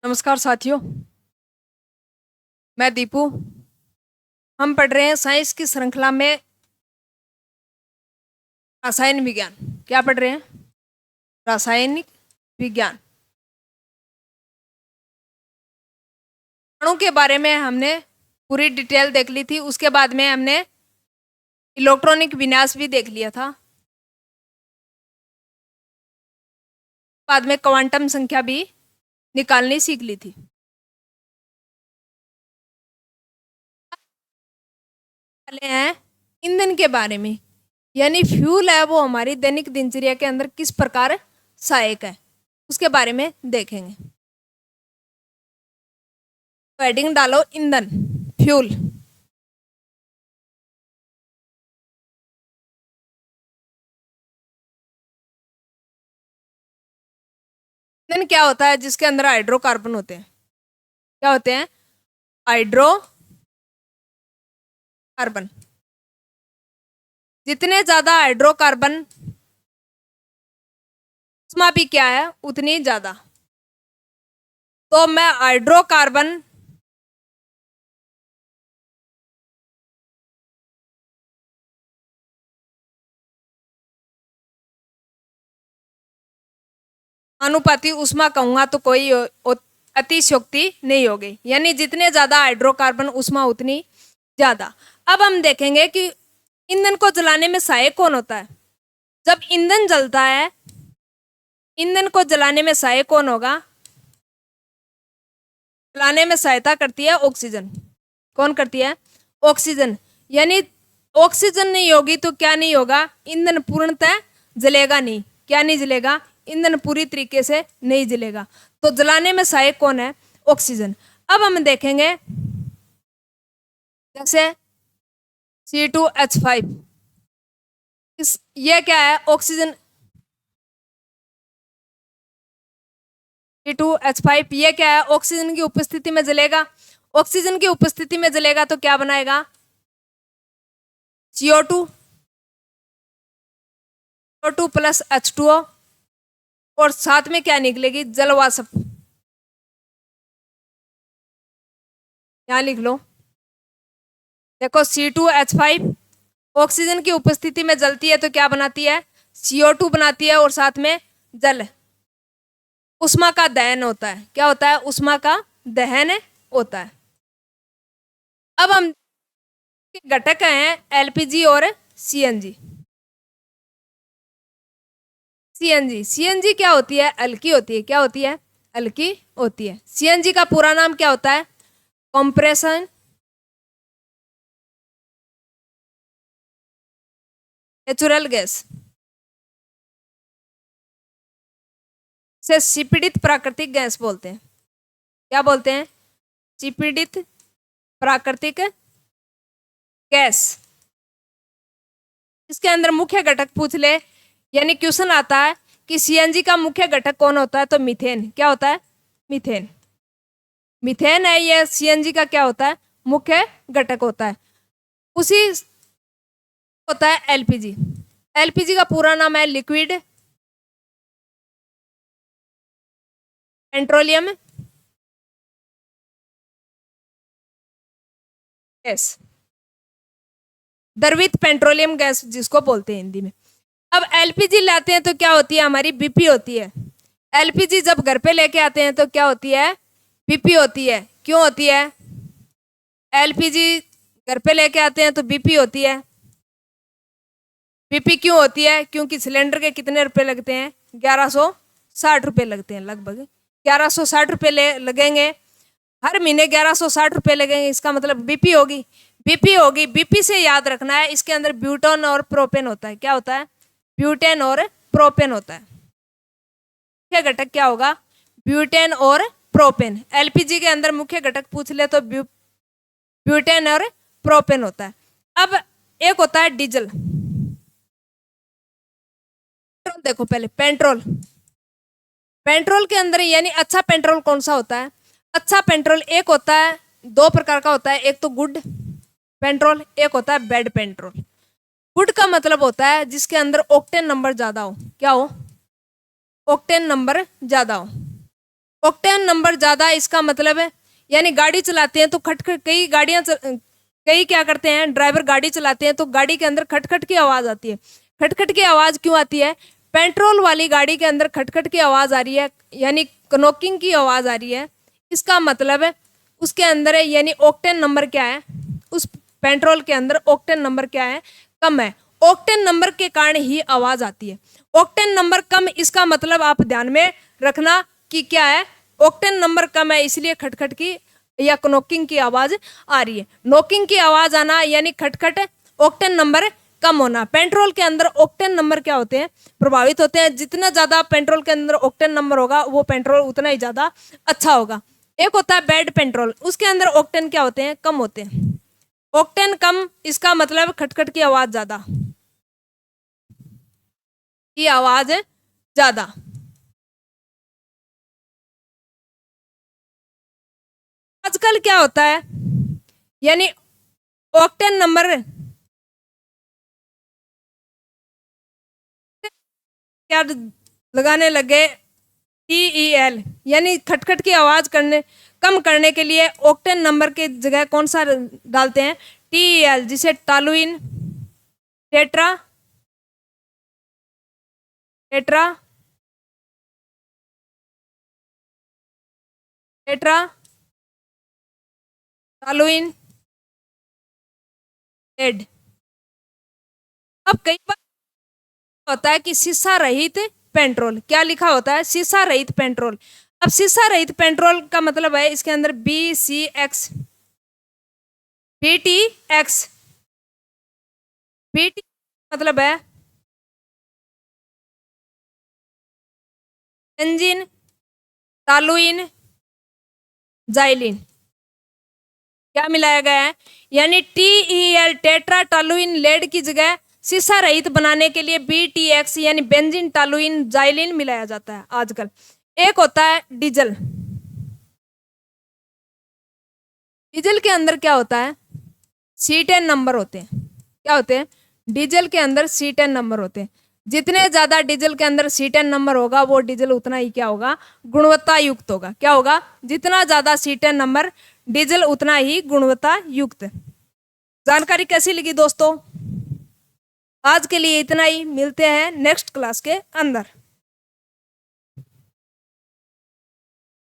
नमस्कार साथियों, मैं दीपू। हम पढ़ रहे हैं साइंस की श्रृंखला में रसायन विज्ञान। क्या पढ़ रहे हैं? रासायनिक विज्ञान। अणु के बारे में हमने पूरी डिटेल देख ली थी। उसके बाद में हमने इलेक्ट्रॉनिक विन्यास भी देख लिया था। बाद में क्वांटम संख्या भी निकालनी सीख ली थी। पहले हैं ईंधन के बारे में, यानी फ्यूल है वो हमारी दैनिक दिनचर्या के अंदर किस प्रकार सहायक है, उसके बारे में देखेंगे। तो हेडिंग डालो ईंधन, फ्यूल। ईंधन क्या होता है? जिसके अंदर हाइड्रोकार्बन होते हैं। क्या होते हैं? हाइड्रोकार्बन। जितने ज्यादा हाइड्रोकार्बन, उष्मा भी क्या है उतनी ज्यादा। तो मैं हाइड्रोकार्बन अनुपाती उष्मा कहूंगा तो कोई अतिशयोक्ति नहीं होगी, यानी जितने ज्यादा हाइड्रोकार्बन उष्मा उतनी ज्यादा। अब हम देखेंगे कि ईंधन को जलाने में सहायक कौन होता है। जब ईंधन जलता है, ईंधन को जलाने में सहायक कौन होगा? जलाने में सहायता करती है ऑक्सीजन। कौन करती है? ऑक्सीजन। यानी ऑक्सीजन नहीं होगी तो क्या नहीं होगा? ईंधन पूर्णतः जलेगा नहीं। क्या नहीं जलेगा? ईंधन पूरी तरीके से नहीं जलेगा। तो जलाने में सहायक कौन है? ऑक्सीजन। अब हम देखेंगे जैसे C2H5, ये क्या है? ऑक्सीजन। C2H5 ये क्या है? ऑक्सीजन की उपस्थिति में जलेगा। ऑक्सीजन की उपस्थिति में जलेगा तो क्या बनाएगा? CO2 प्लस H2O, और साथ में क्या निकलेगी? जलवाष्प। यहां लिख लो। देखो C2H5 ऑक्सीजन की उपस्थिति में जलती है तो क्या बनाती है? CO2 बनाती है, और साथ में जल, उष्मा का दहन होता है। क्या होता है? उष्मा का दहन होता है। अब हम घटक हैं LPG और CNG। सीएनजी क्या होती है? हल्की होती है। क्या होती है? हल्की होती है। सीएनजी का पूरा नाम क्या होता है? कंप्रेशन नेचुरल गैस, से शिपीड़ित प्राकृतिक गैस बोलते हैं। क्या बोलते हैं? शिपीड़ित प्राकृतिक गैस। इसके अंदर मुख्य घटक पूछ ले, यानी क्वेश्चन आता है कि सीएनजी का मुख्य घटक कौन होता है, तो मीथेन। क्या होता है? मीथेन। मीथेन है ये सीएनजी का क्या होता है? मुख्य घटक होता है। उसी होता है एलपीजी। एलपीजी का पूरा नाम है लिक्विड पेट्रोलियम गैस, द्रवित पेट्रोलियम गैस जिसको बोलते हैं हिंदी में। अब एलपीजी लाते हैं तो क्या होती है? हमारी बीपी होती है। एलपीजी जब घर पे लेके आते हैं तो क्या होती है? बीपी होती है। क्यों होती है? एलपीजी घर पे लेके आते हैं तो बीपी होती है। बीपी क्यों होती है? क्योंकि सिलेंडर के कितने रुपए लगते हैं? 1160 रुपए लगते हैं, लगभग 1160 रुपए लगेंगे हर महीने। 1160 रुपए लगेंगे, इसका मतलब बीपी होगी। बीपी होगी। बीपी से याद रखना है, इसके अंदर ब्यूटेन और प्रोपेन होता है। क्या होता है? ब्यूटेन और प्रोपेन होता है। मुख्य घटक क्या होगा? ब्यूटेन और प्रोपेन। एलपीजी के अंदर मुख्य घटक पूछ ले तो ब्यूटेन और प्रोपेन होता है। अब एक होता है डीजल। पेट्रोल देखो पहले, पेट्रोल। पेट्रोल के अंदर यानी अच्छा पेट्रोल कौन सा होता है? अच्छा पेट्रोल एक होता है, दो प्रकार का होता है। एक तो गुड पेट्रोल, एक होता है बैड पेट्रोल। गुड का मतलब होता है जिसके अंदर ऑक्टेन नंबर ज्यादा हो। क्या हो? ऑक्टेन नंबर ज्यादा हो। ऑक्टेन नंबर ज्यादा, इसका मतलब है यानी गाड़ी चलाते हैं तो खटखट, कई क्या करते हैं, ड्राइवर गाड़ी चलाते हैं तो गाड़ी के अंदर खटखट की आवाज आती है। खटखट की आवाज क्यों आती है? पेट्रोल वाली गाड़ी के अंदर खटखट की आवाज आ रही है, यानी नॉकिंग की आवाज आ रही है। इसका मतलब है उसके अंदर है, यानी ऑक्टेन नंबर क्या है, उस पेट्रोल के अंदर ऑक्टेन नंबर क्या है, कम है। ऑक्टेन नंबर के कारण ही आवाज आती है। ऑक्टेन नंबर कम, इसका मतलब आप ध्यान में रखना कि क्या है, ऑक्टेन नंबर कम है इसलिए खटखट की या नॉकिंग की आवाज आ रही है। नॉकिंग की आवाज आना यानी खटखट, ऑक्टेन नंबर कम होना। पेट्रोल के अंदर ऑक्टेन नंबर क्या होते हैं, प्रभावित होते हैं। जितना ज्यादा पेट्रोल के अंदर ऑक्टेन नंबर होगा वो पेट्रोल उतना ही ज्यादा अच्छा होगा। एक होता है बैड पेट्रोल, उसके अंदर ऑक्टेन क्या होते हैं, कम होते हैं। ऑक्टेन कम, इसका मतलब खटखट की आवाज ज्यादा, की आवाज ज्यादा। आजकल क्या होता है, यानी ऑक्टेन नंबर क्या लगाने लगे, TEL, यानी खटखट की आवाज कम करने के लिए ऑक्टेन नंबर के जगह कौन सा डालते हैं, TEL, जिसे toluene, tetra tetra tetra toluene एड। अब कई बार होता है कि शीशा रहित पेट्रोल, क्या लिखा होता है, शीशा रहित पेट्रोल। अब शीशा रहित पेट्रोल का मतलब है इसके अंदर BCX, BTX, BT मतलब है बेंजीन, टॉलुइन, जाइलिन, क्या मिलाया गया है, यानी TEL, टेट्रा टॉलुइन लेड की जगह शीशा रहित बनाने के लिए BTX यानी बेंजीन टॉलुइन जाइलिन मिलाया जाता है आजकल। एक होता है डीजल। डीजल के अंदर क्या होता है, C10 नंबर होते हैं। क्या होते हैं, डीजल के अंदर C10 नंबर होते हैं। जितने ज्यादा डीजल के अंदर C10 नंबर होगा वो डीजल उतना ही क्या होगा, गुणवत्ता युक्त होगा। क्या होगा, जितना ज्यादा C10 नंबर डीजल उतना ही गुणवत्ता युक्त। जानकारी कैसी लगी दोस्तों? आज के लिए इतना ही, मिलते हैं नेक्स्ट क्लास के अंदर।